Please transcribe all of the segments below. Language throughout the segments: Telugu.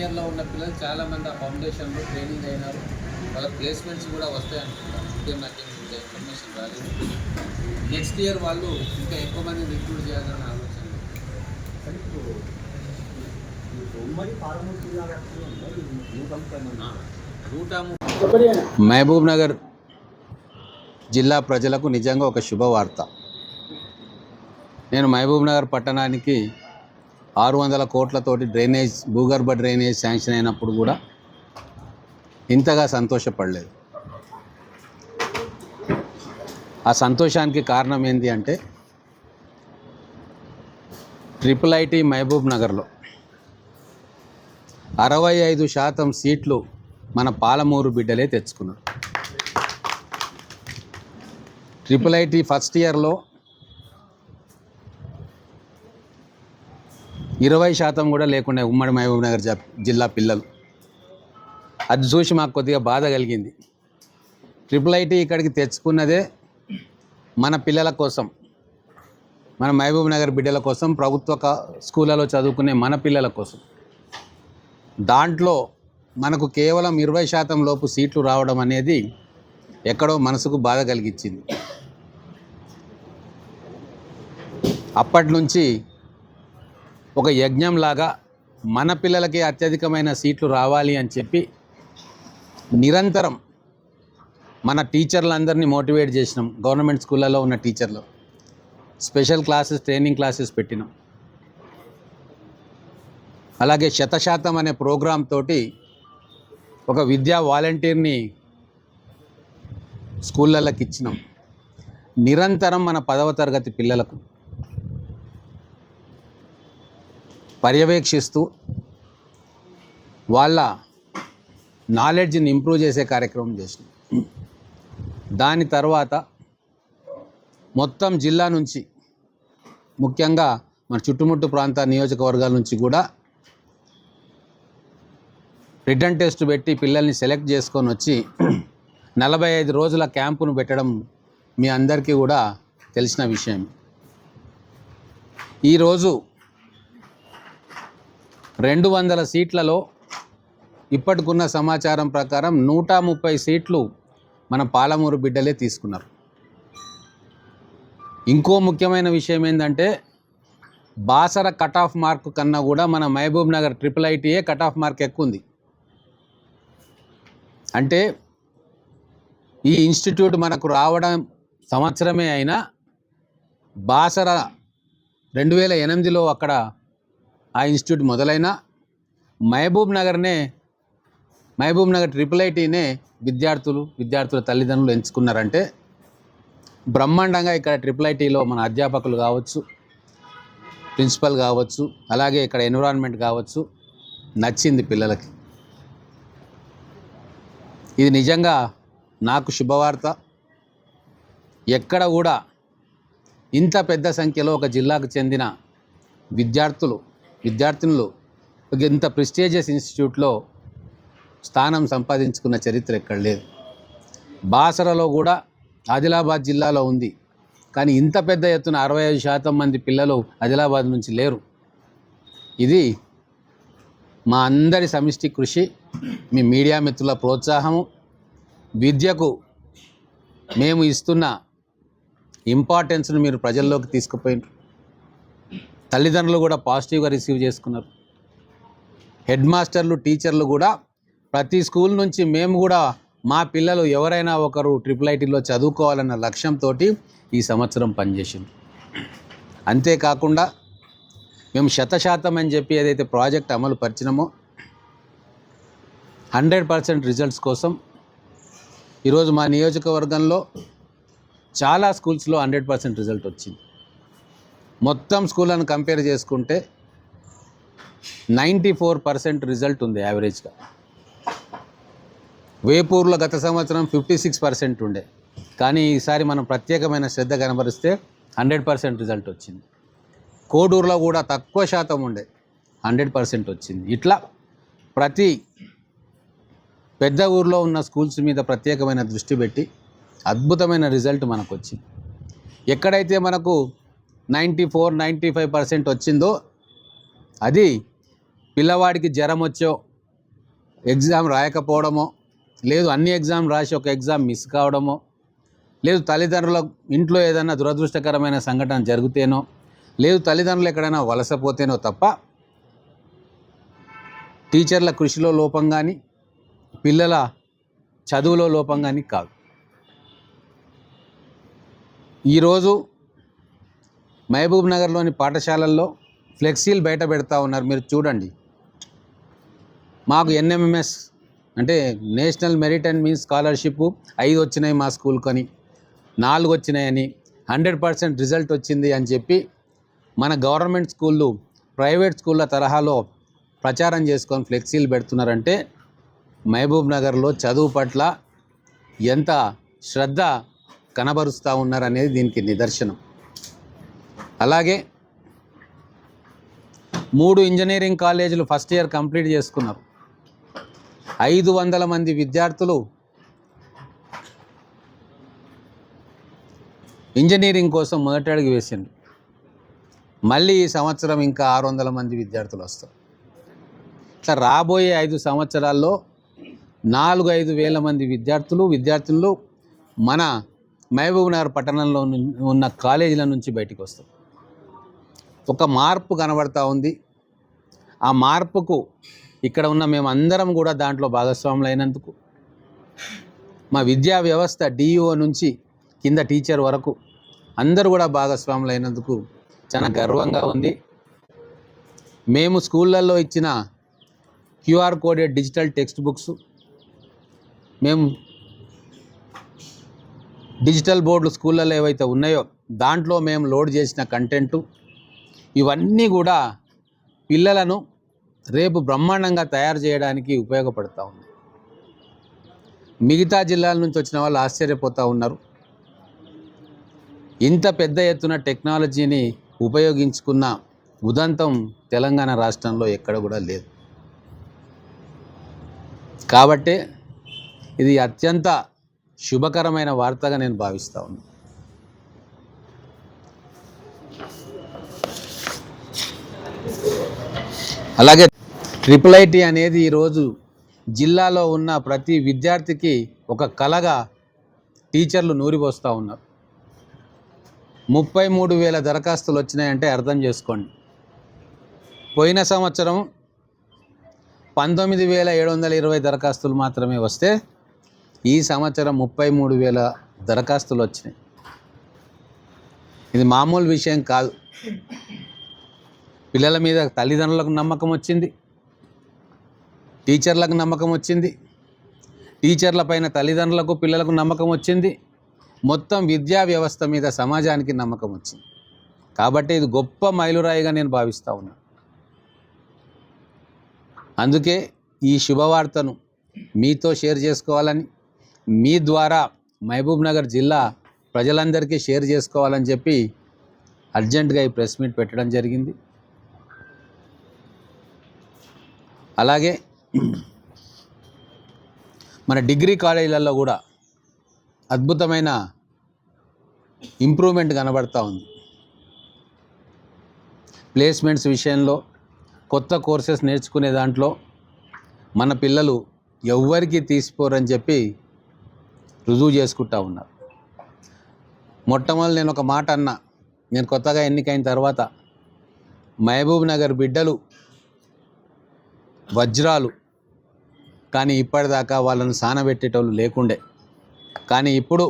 ఇయర్లో ఉన్న పిల్లలు చాలామంది ఆ ఫౌండేషన్లో ట్రైనింగ్ అయినారు. వాళ్ళ ప్లేస్మెంట్స్ కూడా వస్తాయి అనుకుంటారు. ఇంకేం నాకు ఇన్ఫర్మేషన్ రాలేదు. నెక్స్ట్ ఇయర్ వాళ్ళు ఇంకా ఎక్కువ మంది రిక్రూట్ చేయాలని ఆలోచన. మహబూబ్ నగర్ జిల్లా ప్రజలకు నిజంగా ఒక శుభవార్త. నేను మహబూబ్ నగర్ పట్టణానికి 600 కోట్లతోటి డ్రైనేజ్, భూగర్భ డ్రైనేజ్ శాంక్షన్ అయినప్పుడు కూడా ఇంతగా సంతోషపడలేదు. ఆ సంతోషానికి కారణం ఏంటి అంటే IIIT మహబూబ్ నగర్లో 65% సీట్లు మన పాలమూరు బిడ్డలే తెచ్చుకున్నారు. IIIT ఫస్ట్ ఇయర్లో 20% కూడా లేకుండా ఉమ్మడి మహబూబ్ నగర్ జిల్లా పిల్లలు. అది చూసి మాకు కొద్దిగా బాధ కలిగింది. IIIT ఇక్కడికి తెచ్చుకున్నదే మన పిల్లల కోసం, మన మహబూబ్ నగర్ బిడ్డల కోసం, ప్రభుత్వ స్కూళ్ళలో చదువుకునే మన పిల్లల కోసం. దాంట్లో మనకు కేవలం 20% లోపు సీట్లు రావడం అనేది ఎక్కడో మనసుకు బాధ కలిగించింది. అప్పటి నుంచి ఒక యజ్ఞంలాగా మన పిల్లలకి అత్యధికమైన సీట్లు రావాలి అని చెప్పి నిరంతరం మన టీచర్లందరినీ మోటివేట్ చేసినాం. గవర్నమెంట్ స్కూళ్ళలో ఉన్న టీచర్లు స్పెషల్ క్లాసెస్, ట్రైనింగ్ క్లాసెస్ పెట్టినాం. అలాగే 100% అనే ప్రోగ్రామ్ తోటి ఒక విద్యా వాలంటీర్ని స్కూళ్ళకి ఇచ్చినాం. నిరంతరం మన 10వ తరగతి పిల్లలకు పర్యవేక్షిస్తూ వాళ్ళ నాలెడ్జ్ని ఇంప్రూవ్ చేసే కార్యక్రమం చేసినాం. దాని తర్వాత మొత్తం జిల్లా నుంచి, ముఖ్యంగా మన చుట్టుముట్టు ప్రాంత నియోజకవర్గాల నుంచి కూడా రిటర్న్ టెస్ట్ పెట్టి పిల్లల్ని సెలెక్ట్ చేసుకొని వచ్చి 45 రోజుల క్యాంపును పెట్టడం మీ అందరికీ కూడా తెలిసిన విషయం. ఈరోజు 200 సీట్లలో ఇప్పటికున్న సమాచారం ప్రకారం 130 సీట్లు మన పాలమూరు బిడ్డలే తీసుకున్నారు. ఇంకో ముఖ్యమైన విషయం ఏంటంటే బాసర కట్ ఆఫ్ మార్క్ కన్నా కూడా మన మహబూబ్ నగర్ IIITయే కట్ ఆఫ్ మార్క్ ఎక్కువ ఉంది. అంటే ఈ ఇన్స్టిట్యూట్ మనకు రావడం సంవత్సరమే అయినా బాసర 2008లో అక్కడ ఆ ఇన్స్టిట్యూట్ మొదలైన మహబూబ్ నగర్ IIITనే విద్యార్థుల తల్లిదండ్రులు ఎంచుకున్నారంటే బ్రహ్మాండంగా ఇక్కడ IIITలో మన అధ్యాపకులు కావచ్చు, ప్రిన్సిపల్ కావచ్చు, అలాగే ఇక్కడ ఎన్విరాన్మెంట్ కావచ్చు, నచ్చింది పిల్లలకి. ఇది నిజంగా నాకు శుభవార్త. ఎక్కడ కూడా ఇంత పెద్ద సంఖ్యలో ఒక జిల్లాకు చెందిన విద్యార్థినులు ఇంత ప్రెస్టీజియస్ ఇన్స్టిట్యూట్లో స్థానం సంపాదించుకున్న చరిత్ర ఎక్కడ లేదు. బాసరలో కూడా ఆదిలాబాద్ జిల్లాలో ఉంది, కానీ ఇంత పెద్ద ఎత్తున 65% మంది పిల్లలు ఆదిలాబాద్ నుంచి లేరు. ఇది మా అందరి సమిష్టి కృషి, మీ మీడియా మిత్రుల ప్రోత్సాహము, విద్యకు మేము ఇస్తున్న ఇంపార్టెన్స్ను మీరు ప్రజల్లోకి తీసుకుపోయినారు. తల్లిదండ్రులు కూడా పాజిటివ్గా రిసీవ్ చేసుకున్నారు. హెడ్ మాస్టర్లు, టీచర్లు కూడా ప్రతి స్కూల్ నుంచి మేము కూడా మా పిల్లలు ఎవరైనా ఒకరు IIITలో చదువుకోవాలన్న లక్ష్యంతో ఈ సంవత్సరం పనిచేసింది. అంతేకాకుండా మేము 100% అని చెప్పి ఏదైతే ప్రాజెక్ట్ అమలు పరిచినామో 100% రిజల్ట్స్ కోసం ఈరోజు మా నియోజకవర్గంలో చాలా స్కూల్స్లో 100% రిజల్ట్ వచ్చింది. మొత్తం స్కూళ్ళను కంపేర్ చేసుకుంటే 94% రిజల్ట్ ఉంది యావరేజ్గా. వేపూర్లో గత సంవత్సరం 56% ఉండే, కానీ ఈసారి మనం ప్రత్యేకమైన శ్రద్ధ కనబరిస్తే 100% రిజల్ట్ వచ్చింది. కోడూరులో కూడా తక్కువ శాతం ఉండే, 100% వచ్చింది. ఇట్లా ప్రతి పెద్ద ఊర్లో ఉన్న స్కూల్స్ మీద ప్రత్యేకమైన దృష్టి పెట్టి అద్భుతమైన రిజల్ట్ మనకు వచ్చింది. ఎక్కడైతే మనకు 94-95% వచ్చిందో అది పిల్లవాడికి జ్వరం వచ్చో ఎగ్జామ్ రాయకపోవడమో, లేదు అన్ని ఎగ్జామ్ రాసి ఒక ఎగ్జామ్ మిస్ కావడమో, లేదు తల్లిదండ్రుల ఇంట్లో ఏదైనా దురదృష్టకరమైన సంఘటన జరిగితేనో, లేదు తల్లిదండ్రులు ఎక్కడైనా వలసపోతేనో తప్ప టీచర్ల కృషిలో లోపం కానీ పిల్లల చదువులో లోపం కానీ కాదు. ఈరోజు మహబూబ్ నగర్లోని పాఠశాలల్లో ఫ్లెక్సీలు బయట పెడతా ఉన్నారు. మీరు చూడండి, మాకు ఎన్ఎంఎంఎస్ అంటే national merit and means scholarship 5 వచ్చినాయి మా స్కూల్కి అని, 4 వచ్చినాయని, 100% రిజల్ట్ వచ్చింది అని చెప్పి మన గవర్నమెంట్ స్కూళ్ళు ప్రైవేట్ స్కూళ్ళ తరహాలో ప్రచారం చేసుకొని ఫ్లెక్సీలు పెడుతున్నారంటే మహబూబ్ నగర్లో చదువు పట్ల ఎంత శ్రద్ధ కనబరుస్తూ ఉన్నారనేది దీనికి నిదర్శనం. అలాగే 3 ఇంజనీరింగ్ కాలేజీలు ఫస్ట్ ఇయర్ కంప్లీట్ చేసుకున్నారు. 500 మంది విద్యార్థులు ఇంజనీరింగ్ కోసం మొదటి అడుగు వేసిండ్రు. మళ్ళీ ఈ సంవత్సరం ఇంకా 600 మంది విద్యార్థులు వస్తారు. ఇట్లా రాబోయే 5 సంవత్సరాల్లో 4-5 వేల మంది విద్యార్థులు మన మహబూబ్ నగర్ పట్టణంలో ఉన్న కాలేజీల నుంచి బయటికి వస్తారు. ఒక మార్పు కనబడతా ఉంది. ఆ మార్పుకు ఇక్కడ ఉన్న మేమందరం కూడా దాంట్లో భాగస్వాములు అయినందుకు, మా విద్యా వ్యవస్థ డిఈఓ నుంచి కింద టీచర్ వరకు అందరూ కూడా భాగస్వాములు అయినందుకు చాలా గర్వంగా ఉంది. మేము స్కూళ్ళల్లో ఇచ్చిన QR coded digital text books, మేము డిజిటల్ బోర్డులు స్కూళ్ళల్లో ఏవైతే ఉన్నాయో దాంట్లో మేము లోడ్ చేసిన కంటెంటు, ఇవన్నీ కూడా పిల్లలను రేపు బ్రహ్మాండంగా తయారు చేయడానికి ఉపయోగపడుతూ ఉంది. మిగతా జిల్లాల నుంచి వచ్చిన వాళ్ళు ఆశ్చర్యపోతూ ఉన్నారు. ఇంత పెద్ద ఎత్తున టెక్నాలజీని ఉపయోగించుకున్న ఉదంతం తెలంగాణ రాష్ట్రంలో ఎక్కడ కూడా లేదు. కాబట్టి ఇది అత్యంత శుభకరమైన వార్తగా నేను భావిస్తూ ఉన్నాను. అలాగే IIIT అనేది ఈరోజు జిల్లాలో ఉన్న ప్రతి విద్యార్థికి ఒక కలగా టీచర్లు నూరిపోస్తూ ఉన్నారు. 33,000 దరఖాస్తులు వచ్చినాయంటే అర్థం చేసుకోండి. పోయిన సంవత్సరం 19,720 దరఖాస్తులు మాత్రమే వస్తే ఈ సంవత్సరం 33,000 దరఖాస్తులు వచ్చినాయి. ఇది మామూలు విషయం కాదు. పిల్లల మీద తల్లిదండ్రులకు నమ్మకం వచ్చింది, టీచర్లకు నమ్మకం వచ్చింది, టీచర్ల పైన తల్లిదండ్రులకు పిల్లలకు నమ్మకం వచ్చింది, మొత్తం విద్యా వ్యవస్థ మీద సమాజానికి నమ్మకం వచ్చింది. కాబట్టి ఇది గొప్ప మైలురాయిగా నేను భావిస్తూ ఉన్నాను. అందుకే ఈ శుభవార్తను మీతో షేర్ చేసుకోవాలని, మీ ద్వారా మహబూబ్ నగర్ జిల్లా ప్రజలందరికీ షేర్ చేసుకోవాలని చెప్పి అర్జెంటుగా ఈ ప్రెస్ మీట్ పెట్టడం జరిగింది. అలాగే మన డిగ్రీ కాలేజీలలో కూడా అద్భుతమైన ఇంప్రూవ్మెంట్ కనబడతా ఉంది. ప్లేస్మెంట్స్ విషయంలో, కొత్త కోర్సెస్ నేర్చుకునే దాంట్లో మన పిల్లలు ఎవ్వరికీ తీసిపోరని చెప్పి రుజువు చేసుకుంటా ఉన్నారు. మొట్టమొదటి నేను ఒక మాట అన్నా, నేను కొత్తగా ఎన్నికైన తర్వాత మహబూబ్ నగర్ బిడ్డలు వజ్రాలు, కానీ ఇప్పటిదాకా వాళ్ళను సానబెట్టేటోళ్ళు లేకుండే. కానీ ఇప్పుడు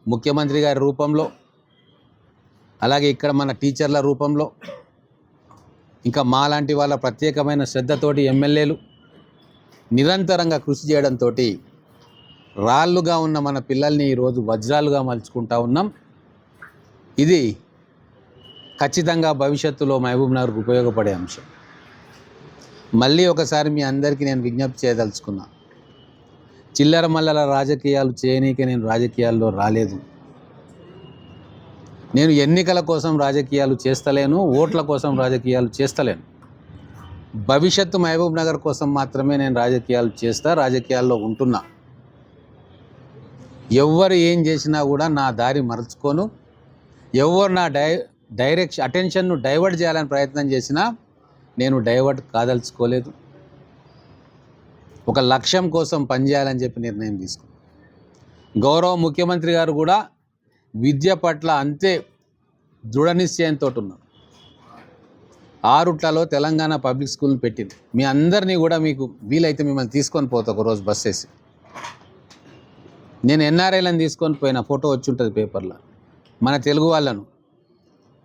ముఖ్యమంత్రి గారి రూపంలో, అలాగే ఇక్కడ మన టీచర్ల రూపంలో, ఇంకా మాలాంటి వాళ్ళ ప్రత్యేకమైన శ్రద్ధతోటి ఎమ్మెల్యేలు నిరంతరంగా కృషి చేయడంతో రాళ్ళుగా ఉన్న మన పిల్లల్ని ఈరోజు వజ్రాలుగా మలుచుకుంటా ఉన్నాం. ఇది ఖచ్చితంగా భవిష్యత్తులో మహబూబ్ నగర్కు ఉపయోగపడే అంశం. మళ్ళీ ఒకసారి మీ అందరికీ నేను విజ్ఞప్తి చేయదలుచుకున్నా, చిల్లర మల్లల రాజకీయాలు చేయనీకే నేను రాజకీయాల్లో రాలేదు. నేను ఎన్నికల కోసం రాజకీయాలు చేస్తలేను, ఓట్ల కోసం రాజకీయాలు చేస్తలేను. భవిష్యత్తు మహబూబ్ నగర్ కోసం మాత్రమే నేను రాజకీయాలు చేస్తా, రాజకీయాల్లో ఉంటున్నా. ఎవ్వరు ఏం చేసినా కూడా నా దారి మరచుకోను. ఎవరు నా అటెన్షన్ను డైవర్ట్ చేయాలని ప్రయత్నం చేసినా నేను డైవర్ట్ కాదలుచుకోలేదు. ఒక లక్ష్యం కోసం పనిచేయాలని చెప్పి నిర్ణయం తీసుకున్నాం. గౌరవ ముఖ్యమంత్రి గారు కూడా విద్య పట్ల అంతే దృఢ నిశ్చయంతో ఉన్నారు. ఆరుట్లలో తెలంగాణ పబ్లిక్ స్కూల్ని పెట్టింది. మీ అందరినీ కూడా మీకు వీలైతే మిమ్మల్ని తీసుకొని పోతా ఒకరోజు బస్ వేసి. నేను ఎన్ఆర్ఐలను తీసుకొని పోయిన ఫోటో వచ్చి ఉంటుంది పేపర్లో. మన తెలుగు వాళ్ళను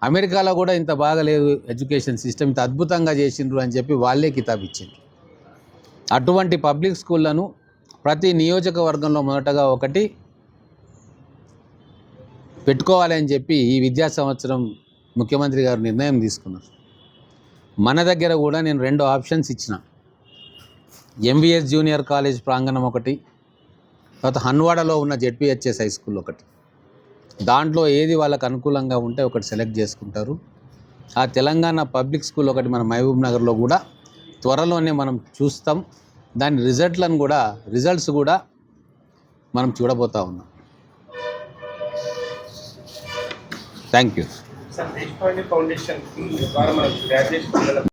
అమెరికాలో కూడా ఇంత బాగలేదు ఎడ్యుకేషన్ సిస్టమ్, ఇంత అద్భుతంగా చేసిండ్రు అని చెప్పి వాళ్ళే కితాబ్ ఇచ్చిండ్రు. అటువంటి పబ్లిక్ స్కూళ్ళను ప్రతి నియోజకవర్గంలో మొదటగా ఒకటి పెట్టుకోవాలి అని చెప్పి ఈ విద్యా సంవత్సరం ముఖ్యమంత్రి గారు నిర్ణయం తీసుకున్నారు. మన దగ్గర కూడా నేను 2 ఆప్షన్స్ ఇచ్చిన. ఎంవిఎస్ జూనియర్ కాలేజ్ ప్రాంగణం ఒకటి, తర్వాత హన్వాడలో ఉన్న జెడ్పిహెచ్ఎస్ హై స్కూల్ ఒకటి. దాంట్లో ఏది వాళ్ళకు అనుకూలంగా ఉంటే ఒకటి సెలెక్ట్ చేసుకుంటారు. ఆ తెలంగాణ పబ్లిక్ స్కూల్ ఒకటి మన మహబూబ్ నగర్లో కూడా త్వరలోనే మనం చూస్తాం. దాని రిజల్ట్స్ కూడా మనం చూడబోతా ఉన్నాం. Thank you. దేశపాండే ఫౌండేషన్ ద్వారా మనకు గ్రాడ్యుయేషన్